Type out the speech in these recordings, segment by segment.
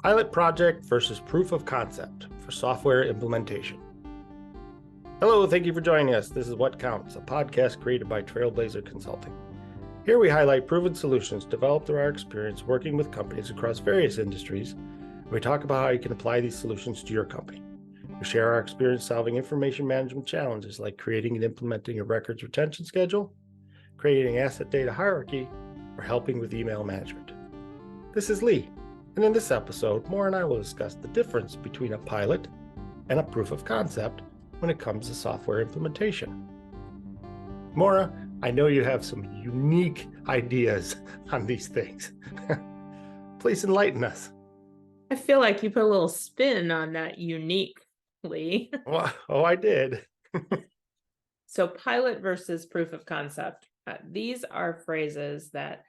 Pilot project versus proof of concept for software implementation. Hello, thank you for joining us. This is What Counts, a podcast created by Trailblazer Consulting. Here we highlight proven solutions developed through our experience working with companies across various industries. We talk about how you can apply these solutions to your company. We share our experience solving information management challenges like creating and implementing a records retention schedule, creating asset data hierarchy, or helping with email management. This is Lee. And in this episode, Maura and I will discuss the difference between a pilot and a proof of concept when it comes to software implementation. Maura, I know you have some unique ideas on these things. Please enlighten us. I feel like you put a little spin on that uniquely. Oh, I did. So pilot versus proof of concept. These are phrases that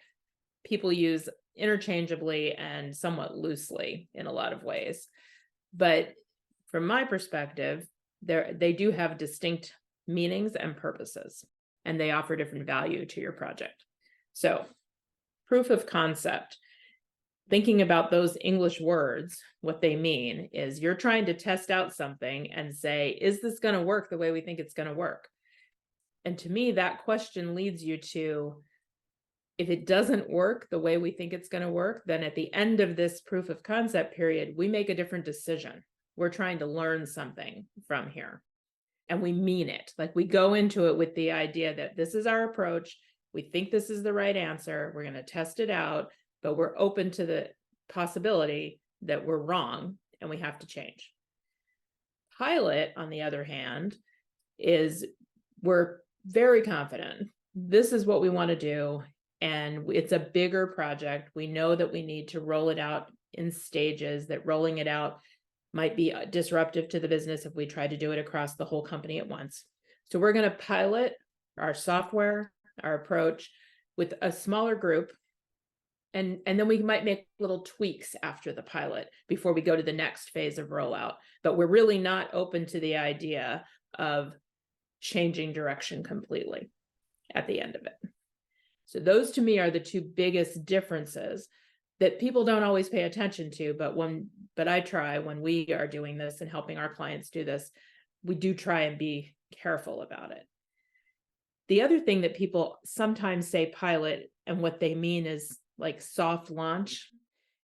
people use interchangeably and somewhat loosely in a lot of ways. But from my perspective, they do have distinct meanings and purposes, and they offer different value to your project. So proof of concept, thinking about those English words, what they mean is you're trying to test out something and say, is this going to work the way we think it's going to work? And to me, that question leads you to, if it doesn't work the way we think it's going to work, then at the end of this proof of concept period, we make a different decision. We're trying to learn something from here. And we mean it. Like we go into it with the idea that this is our approach. We think this is the right answer. We're going to test it out, but we're open to the possibility that we're wrong and we have to change. Pilot, on the other hand, is we're very confident. This is what we want to do. And it's a bigger project. We know that we need to roll it out in stages, that rolling it out might be disruptive to the business if we try to do it across the whole company at once. So we're going to pilot our software, our approach with a smaller group. And then we might make little tweaks after the pilot before we go to the next phase of rollout. But we're really not open to the idea of changing direction completely at the end of it. So those to me are the two biggest differences that people don't always pay attention to, but I try when we are doing this and helping our clients do this, we do try and be careful about it. The other thing that people sometimes say pilot and what they mean is like soft launch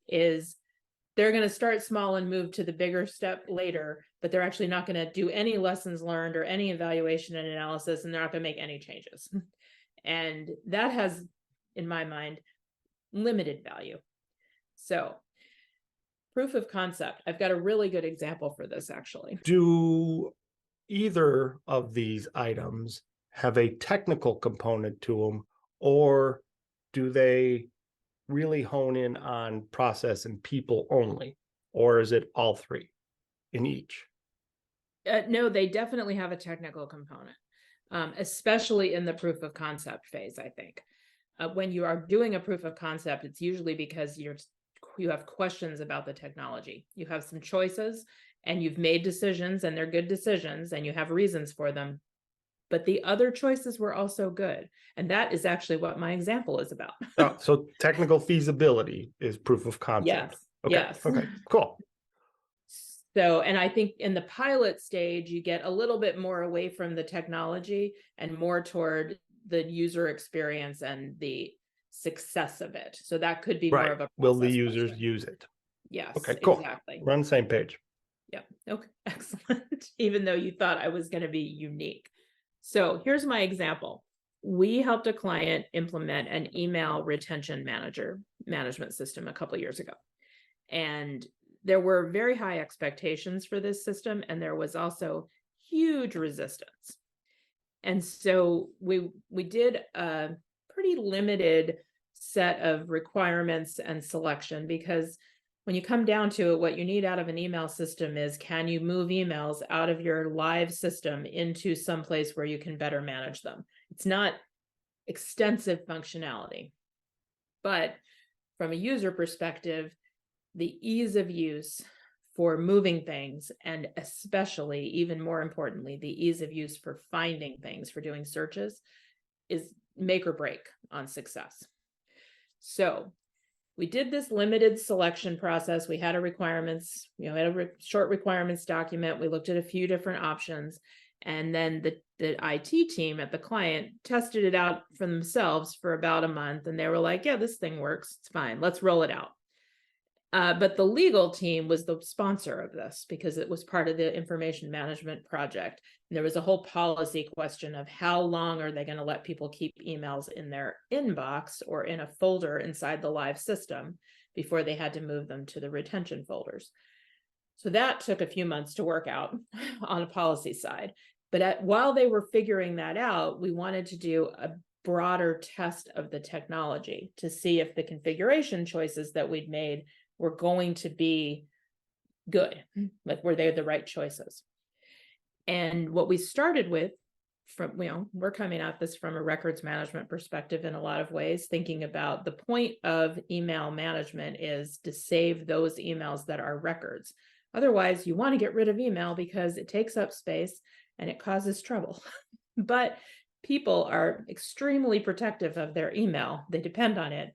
is they're going to start small and move to the bigger step later, but they're actually not going to do any lessons learned or any evaluation and analysis, and they're not going to make any changes. And that has, in my mind, limited value. So proof of concept, I've got a really good example for this, actually. Do either of these items have a technical component to them, or do they really hone in on process and people only, or is it all three in each? No, they definitely have a technical component. Especially in the proof of concept phase, I think. When you are doing a proof of concept, it's usually because you have questions about the technology. You have some choices and you've made decisions and they're good decisions and you have reasons for them. But the other choices were also good. And that is actually what my example is about. Oh, so technical feasibility is proof of concept. Yes. Okay. Yes. Okay, cool. So, and I think in the pilot stage, you get a little bit more away from the technology and more toward the user experience and the success of it. So that could be more of a will the process users question. use it? Yes, Okay, cool. exactly. We're on the same page. Yeah. Okay. Excellent. Even though you thought I was going to be unique. So here's my example. We helped a client implement an email retention management system a couple of years ago. And there were very high expectations for this system, and there was also huge resistance. And so we did a pretty limited set of requirements and selection, because when you come down to it, what you need out of an email system is, can you move emails out of your live system into some place where you can better manage them? It's not extensive functionality, but from a user perspective, the ease of use for moving things, and especially, even more importantly, the ease of use for finding things, for doing searches, is make or break on success. So we did this limited selection process. We had a requirements, had a short requirements document. We looked at a few different options. And then the IT team at the client tested it out for themselves for about a month. And they were like, yeah, this thing works. It's fine. Let's roll it out. But the legal team was the sponsor of this because it was part of the information management project. And there was a whole policy question of how long are they going to let people keep emails in their inbox or in a folder inside the live system before they had to move them to the retention folders. So that took a few months to work out on a policy side. But while they were figuring that out, we wanted to do a broader test of the technology to see if the configuration choices that we'd made were going to be good, like were they the right choices. And what we started with from, we're coming at this from a records management perspective in a lot of ways, thinking about the point of email management is to save those emails that are records. Otherwise, you want to get rid of email because it takes up space and it causes trouble. But people are extremely protective of their email. They depend on it.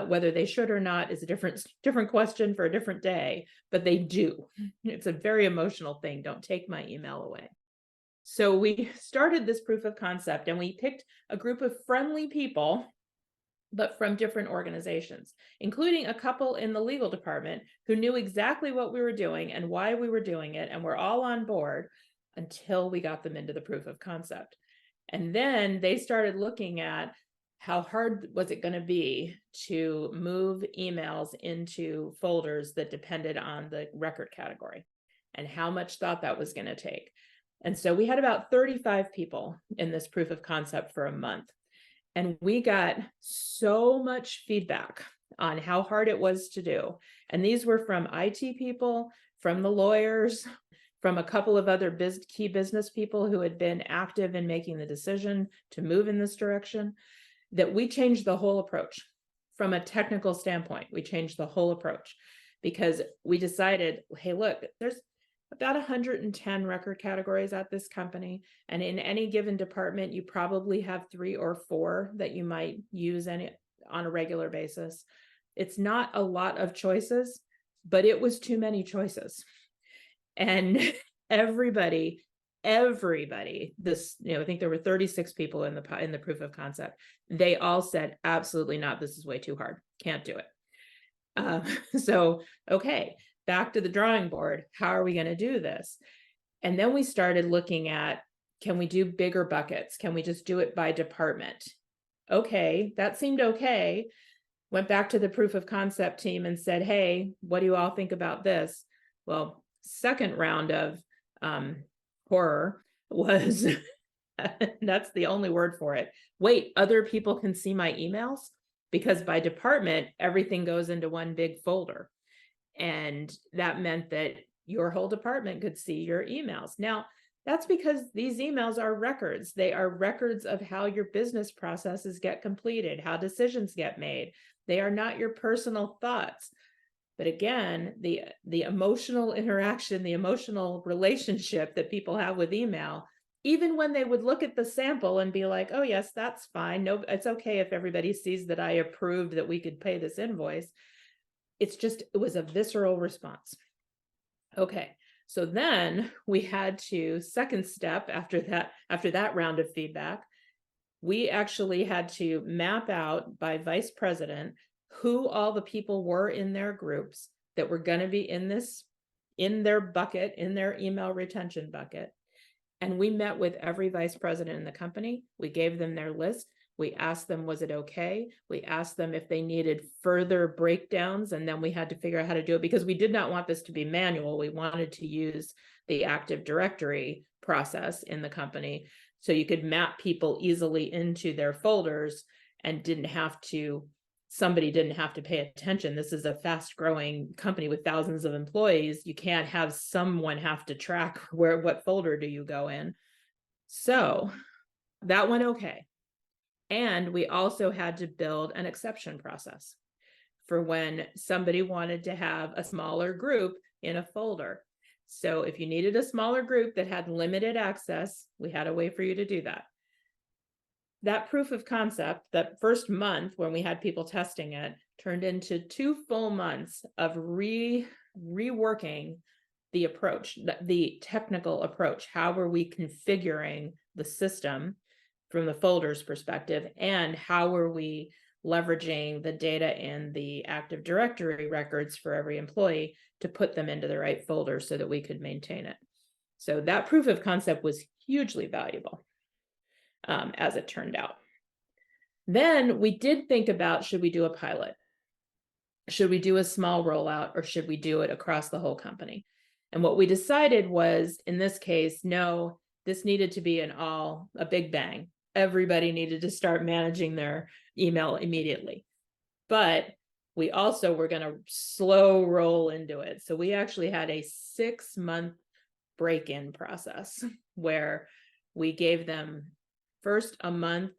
Whether they should or not is a different question for a different day, but they do. It's a very emotional thing. Don't take my email away. So we started this proof of concept and we picked a group of friendly people, but from different organizations, including a couple in the legal department who knew exactly what we were doing and why we were doing it. And we're all on board until we got them into the proof of concept. And then they started looking at how hard was it going to be to move emails into folders that depended on the record category and how much thought that was going to take. And so we had about 35 people in this proof of concept for a month. And we got so much feedback on how hard it was to do. And these were from IT people, from the lawyers, from a couple of other key business people who had been active in making the decision to move in this direction, that we changed the whole approach. From a technical standpoint, we changed the whole approach because we decided, hey, look, there's about 110 record categories at this company. And in any given department, you probably have 3 or 4 that you might use on a regular basis. It's not a lot of choices, but it was too many choices. And everybody, this, I think there were 36 people in the proof of concept. They all said, absolutely not. This is way too hard. Can't do it. So, okay, back to the drawing board. How are we going to do this? And then we started looking at, can we do bigger buckets? Can we just do it by department? Okay, that seemed okay. Went back to the proof of concept team and said, hey, what do you all think about this? Well, second round of horror was, that's the only word for it. Wait, other people can see my emails? Because by department, everything goes into one big folder. And that meant that your whole department could see your emails. Now, that's because these emails are records. They are records of how your business processes get completed, how decisions get made. They are not your personal thoughts. But again, the emotional interaction, the emotional relationship that people have with email, even when they would look at the sample and be like, oh, yes, that's fine. No, it's okay if everybody sees that I approved that we could pay this invoice. It was a visceral response. Okay. So then we had to, second step after that round of feedback, we actually had to map out by vice president who all the people were in their groups that were going to be in their bucket, in their email retention bucket. And we met with every vice president in the company. We gave them their list. We asked them, was it okay? We asked them if they needed further breakdowns, and then we had to figure out how to do it because we did not want this to be manual. We wanted to use the Active Directory process in the company so you could map people easily into their folders and somebody didn't have to pay attention. This is a fast growing company with thousands of employees. You can't have someone have to track what folder do you go in. So that went okay. And we also had to build an exception process for when somebody wanted to have a smaller group in a folder. So if you needed a smaller group that had limited access, we had a way for you to do that. That proof of concept, that first month when we had people testing it, turned into 2 full months of reworking the approach, the technical approach. How were we configuring the system from the folders perspective, and how were we leveraging the data in the Active Directory records for every employee to put them into the right folder so that we could maintain it. So that proof of concept was hugely valuable, as it turned out. Then we did think about, should we do a pilot? Should we do a small rollout, or should we do it across the whole company? And what we decided was, in this case, no, this needed to be a big bang. Everybody needed to start managing their email immediately. But we also were going to slow roll into it. So we actually had a 6-month break-in process where we gave them first a month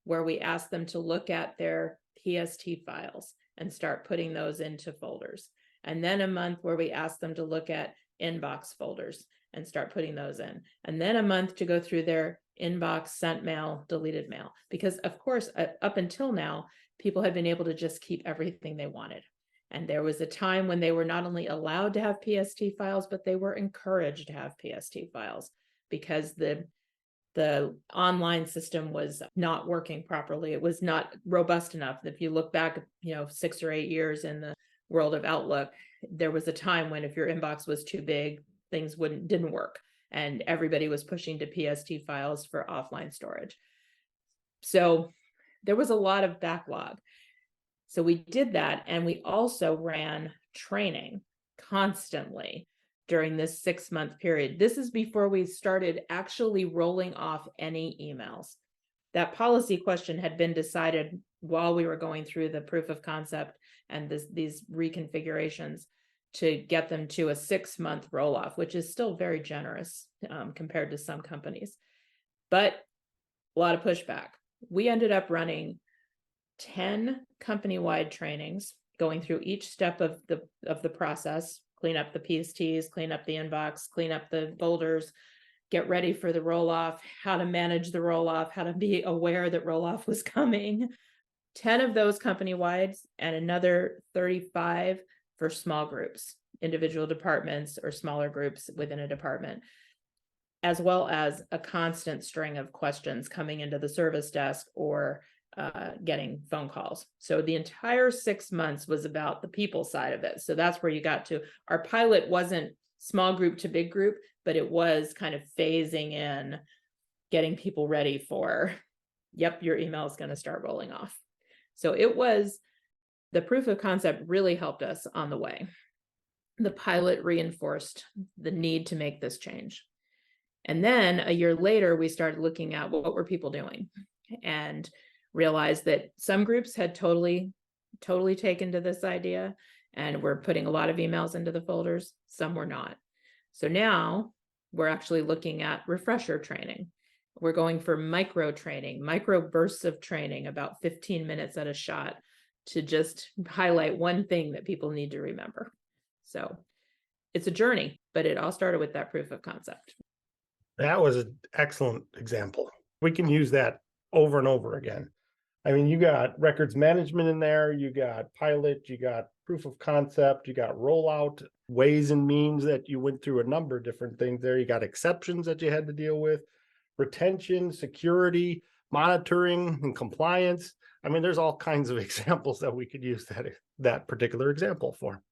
where we asked them to look at their PST files and start putting those into folders. And then a month where we asked them to look at inbox folders and start putting those in. And then a month to go through their inbox, sent mail, deleted mail. Because of course, up until now, people had been able to just keep everything they wanted. And there was a time when they were not only allowed to have PST files, but they were encouraged to have PST files because the online system was not working properly. It was not robust enough. If you look back, 6 or 8 years in the world of Outlook, there was a time when if your inbox was too big, things didn't work. And everybody was pushing to PST files for offline storage. So there was a lot of backlog. So we did that. And we also ran training constantly during this 6-month period. This is before we started actually rolling off any emails. That policy question had been decided while we were going through the proof of concept and these reconfigurations to get them to a 6-month roll off, which is still very generous compared to some companies, but a lot of pushback. We ended up running 10 company-wide trainings, going through each step of the process, clean up the PSTs, clean up the inbox, clean up the folders, get ready for the roll-off, how to manage the roll-off, how to be aware that roll-off was coming. 10 of those company-wide and another 35 for small groups, individual departments or smaller groups within a department, as well as a constant string of questions coming into the service desk or getting phone calls. So the entire 6 months was about the people side of it. So that's where you got to. Our pilot wasn't small group to big group, but it was kind of phasing in, getting people ready for, yep, your email is going to start rolling off. So the proof of concept really helped us on the way. The pilot reinforced the need to make this change. And then a year later, we started looking at what were people doing and realized that some groups had totally taken to this idea and were putting a lot of emails into the folders. Some were not. So now we're actually looking at refresher training. We're going for micro training, micro bursts of training, about 15 minutes at a shot, to just highlight one thing that people need to remember. So it's a journey, but it all started with that proof of concept. That was an excellent example. We can use that over and over again. I mean, you got records management in there, you got pilot, you got proof of concept, you got rollout, ways and means that you went through a number of different things there. You got exceptions that you had to deal with, retention, security, monitoring, and compliance. I mean, there's all kinds of examples that we could use that particular example for.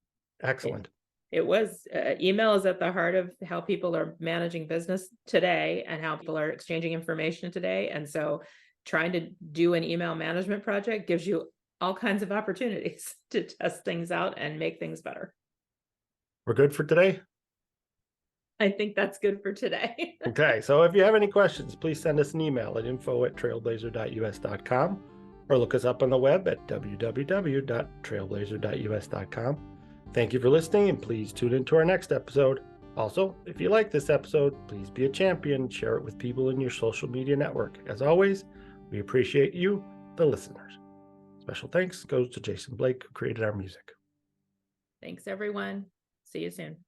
Excellent. It was email is at the heart of how people are managing business today and how people are exchanging information today. And so trying to do an email management project gives you all kinds of opportunities to test things out and make things better. We're good for today? I think that's good for today. Okay, so if you have any questions, please send us an email at info@trailblazer.us.com or look us up on the web at www.trailblazer.us.com. Thank you for listening, and please tune into our next episode. Also, if you like this episode, please be a champion, share it with people in your social media network. As always, we appreciate you, the listeners. Special thanks goes to Jason Blake, who created our music. Thanks, everyone. See you soon.